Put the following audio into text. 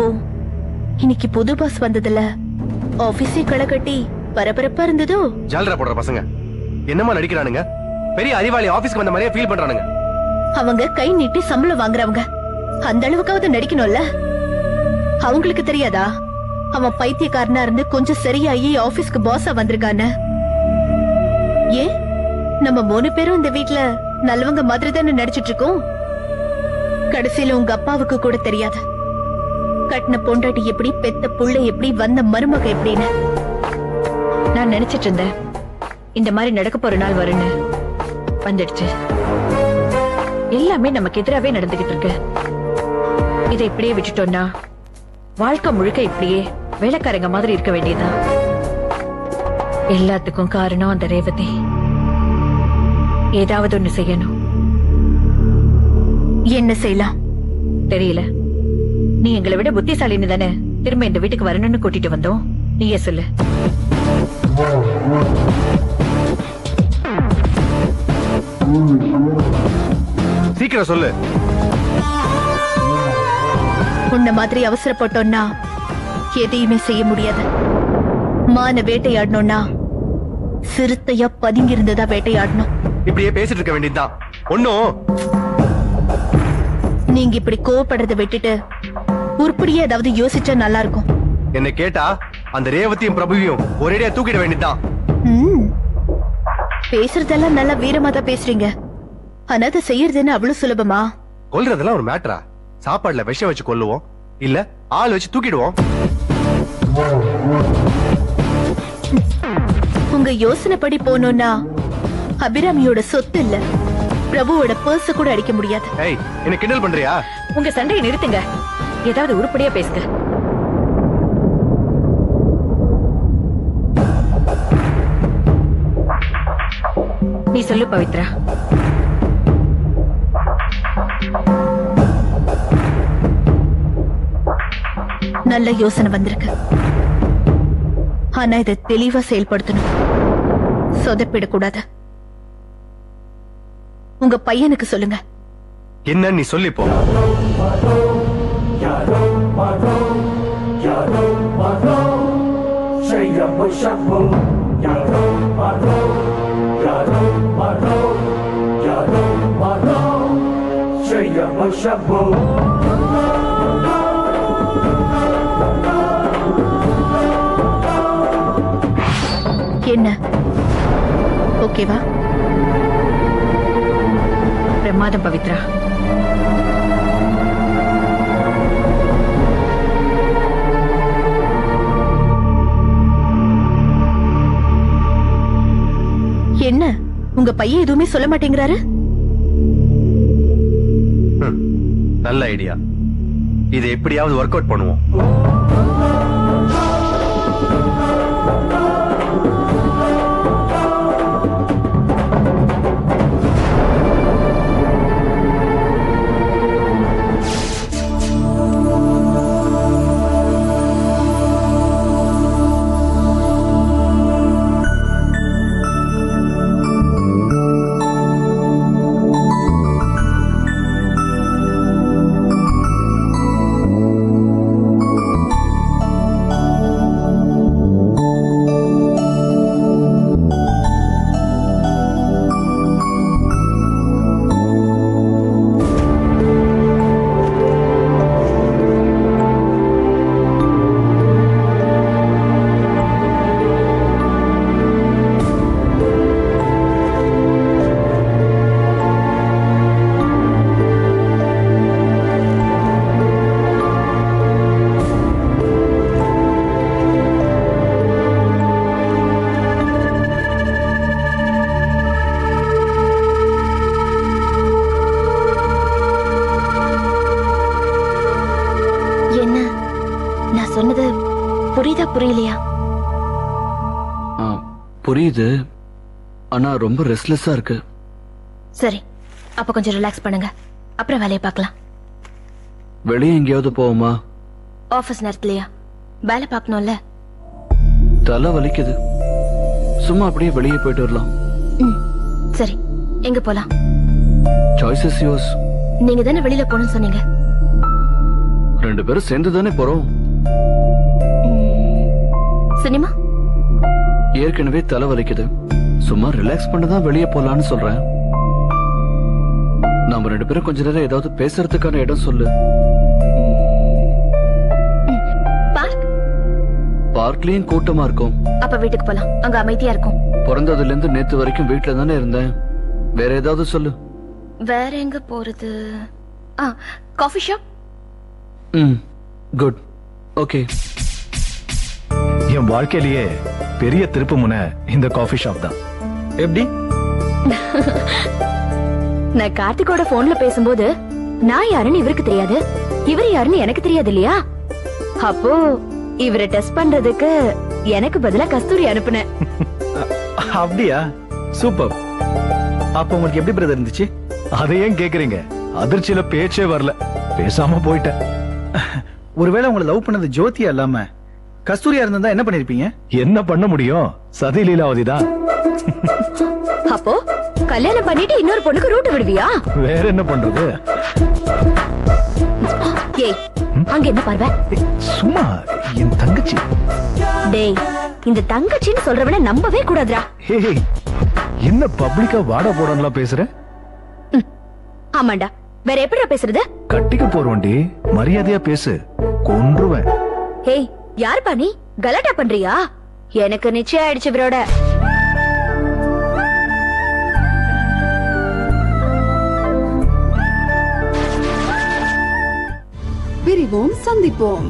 அப்போ இன்னைக்கு புது பாஸ் வந்ததுல ஆபீஸே களை கட்டி பரபரப்பா இருந்ததோ? ஜாலரா போடுற பசங்க என்னமா நடிக்கிறானுங்க? பெரிய அறிவாளி ஆபீஸ்க்கு வந்த மாதிரியே ஃபீல் பண்றானுங்க. அவங்க கை நீட்டி சம்பளம் வாங்குறவங்க, அந்த அளவுக்காவது நடிக்கணும்ல. அவங்களுக்கு தெரியாதா அவன் பைத்தியக்காரனா இருந்து கொஞ்சம் சரியாயி ஆபீஸ்க்கு பாஸா வந்திருக்கான்னு? ஏன் நம்ம 3 பேரும் இந்த வீட்ல நல்லவங்க மாதிரி தானே நடிச்சிட்டு இருக்கோம். கடைசியில உங்க அப்பாவுக்கு கூட தெரியாது கட்டின பொண்டாட்டி எப்படி, பெத்த புள்ள எப்படி, வந்த மருமக எப்படின்னு. நான் நினைச்சிட்டு இருந்தேன் இந்த மாதிரி நடக்க போற நாள் வரும்னு. வந்துடுச்சு. எல்லாமே நமக்கு எதிராவே நடந்துகிட்டு இருக்கு. இதை இப்படியே விட்டுட்டோம்னா வாழ்க்கை முழுக்க இப்படியே வேலைக்காரங்க மாதிரி இருக்க வேண்டியதான். எல்லாத்துக்கும் காரணம் அந்த ரேவதி. ஏதாவது ஒண்ணு செய்யணும். என்ன செய்யலாம் தெரியல. நீ எங்களை விட புத்திசாலின்னு தானே திரும்ப இந்த வீட்டுக்கு வரணும்னு கூட்டிட்டு வந்தோம். நீயே சொல்லு. சீக்கிரம் சொல்லு. உன்ன மாதிரி அவசரப்பட்டோம்னா எதையுமே செய்ய முடியாது. மான வேட்டையாடணும்னா சிறுத்தையா பதுங்கி இருந்ததா வேட்டையாடணும். இப்படியே பேசிட்டு இருக்க வேண்டியதுதான். ஒன்னும் நீங்க இப்படி கோவப்படுறதை விட்டுட்டு உருப்படியா ஏதாவது யோசிச்சா நல்லா இருக்கும். என்ன கேட்டா அந்த ரேவதியும் பிரபுவையும் ஒரேடியா தூக்கிட வேண்டியதுதான். பேசுறதெல்லாம் நல்லா வீரமா தான் பேசுறீங்க. ஆனா அதை செய்யறதுன்னு அவ்வளவு சுலபமா? கொல்றதெல்லாம் ஒரு மேட்டரா? சாப்பாடுல விஷம் வச்சு கொல்லுவோம், இல்ல ஆள் வச்சு தூக்கிடுவோம். உங்க யோசனைப்படி போனோம்னா அபிராமியோட சொத்து இல்ல, பிரபுவோட பர்ஸ் கூட அடிக்க முடியாது. ஏய், என்ன கிண்டல் பண்றியா? உங்க சண்டையை நிறுத்துங்க. ஏதாவது உருப்படியா பேசுங்க. நீ சொல்லு பவித்ரா. நல்ல யோசனை வந்திருக்கு. ஆனா இதை தெளிவா செயல்படுத்தணும். சொதப்பிடக்கூடாது. உங்க பையனுக்கு சொல்லுங்க. என்ன நீ சொல்லிப்போ. என்ன ஓகேவா? பிரமாதம் பவித்ரா. என்ன உங்க பையன் எதுவுமே சொல்ல மாட்டேங்கிறாரு? நல்ல ஐடியா. இதை எப்படியாவது ஒர்க் அவுட் பண்ணுவோம். சொன்னது புரியுதா புரியலையா? புரியுது, ஆனா ரொம்ப ரெஸ்ட்லெஸ்ஸா இருக்கு. சரி, அப்ப கொஞ்சம் ரிலாக்ஸ் பண்ணுங்க, அப்புறம் வேலையை பார்க்கலாம். வெளியே எங்கேயாவது போவோமா? ஆபீஸ் நேரத்துலயா? வேலை பார்க்கணும்ல. தலை வலிக்குது, சும்மா அப்படியே வெளியே போயிட்டு வரலாம். சரி, எங்க போலாம்? Choice is yours. நீங்க தானே வெளியில போகணும்னு சொன்னீங்க. 2 பேரும் சேர்ந்து தானே போறோம். சினிமா ஏற்கனவே தலை வலிக்குது. சும்மா ரிலாக்ஸ் பண்ணதான் வெளியே போலான்னு சொல்றேன். நாம 2 பேரும் கொஞ்ச நேரம் ஏதாவது பேசுறதுக்கான இடம் சொல்லு. பார்க். பார்க்லயும் கூட்டமா இருக்கும். அப்ப வீட்டுக்கு போலாம், அங்க அமைதியா இருக்கும். பிறந்ததுல இருந்து நேத்து வரைக்கும் வீட்டுல தானே இருந்தேன். வேற ஏதாவது சொல்லு. வேற எங்க போறது? Coffee shop. குட். ஓகே. என் வாழ்க்கையிலேயே பெரிய திருப்பு முனை இந்த காஃபி ஷாப் தான். எப்படி? நான் கார்த்திகோட போன்ல பேசும்போது நான் யாருன்னு இவருக்கு தெரியாது, இவர் யாருன்னு எனக்கு தெரியாது இல்லையா? அப்போ இவரை டெஸ்ட் பண்றதுக்கு எனக்கு பதிலா கஸ்தூரி அனுப்புனேன். அப்படியா? சூப்பர். அப்ப உங்களுக்கு எப்படி பிரதர் இருந்துச்சு? அதை ஏன் கேக்குறீங்க? அதிர்ச்சியில பேச்சே வரல, பேசாம போயிட்டேன். ஒருவேளை உங்களை லவ் பண்ணது ஜோதியா இல்லாம கஸ்தூரியா இருந்தா என்ன பண்ணிருப்பீங்க? என்ன பண்ண முடியும்? சதி லீலாவதி தான். அப்போ கல்யாணம் பண்ணிட்டு இன்னொரு பொண்ணுக்கு ரூட் விடுவியா? வேற என்ன பண்றது? ஏய், அங்க என்ன பார்வை? சும்மா என் தங்கச்சி. டேய், இந்த தங்கச்சின்னு சொல்றவன நம்பவே கூடாதுடா. ஹே, என்ன பப்ளிக்கா வாட போடலாம் பேசுற? ஆமாண்டா, வேற எப்படிடா பேசுறது? கட்டிக்க போறோண்டி, மரியாதையா பேசு, கொன்றுவேன். ஏய், யாருப்பா நீ? கலாட்டா பண்றியா? எனக்கு நிச்சயம் ஆயிடுச்சு இவரோட. பிரிவோம், சந்திப்போம்.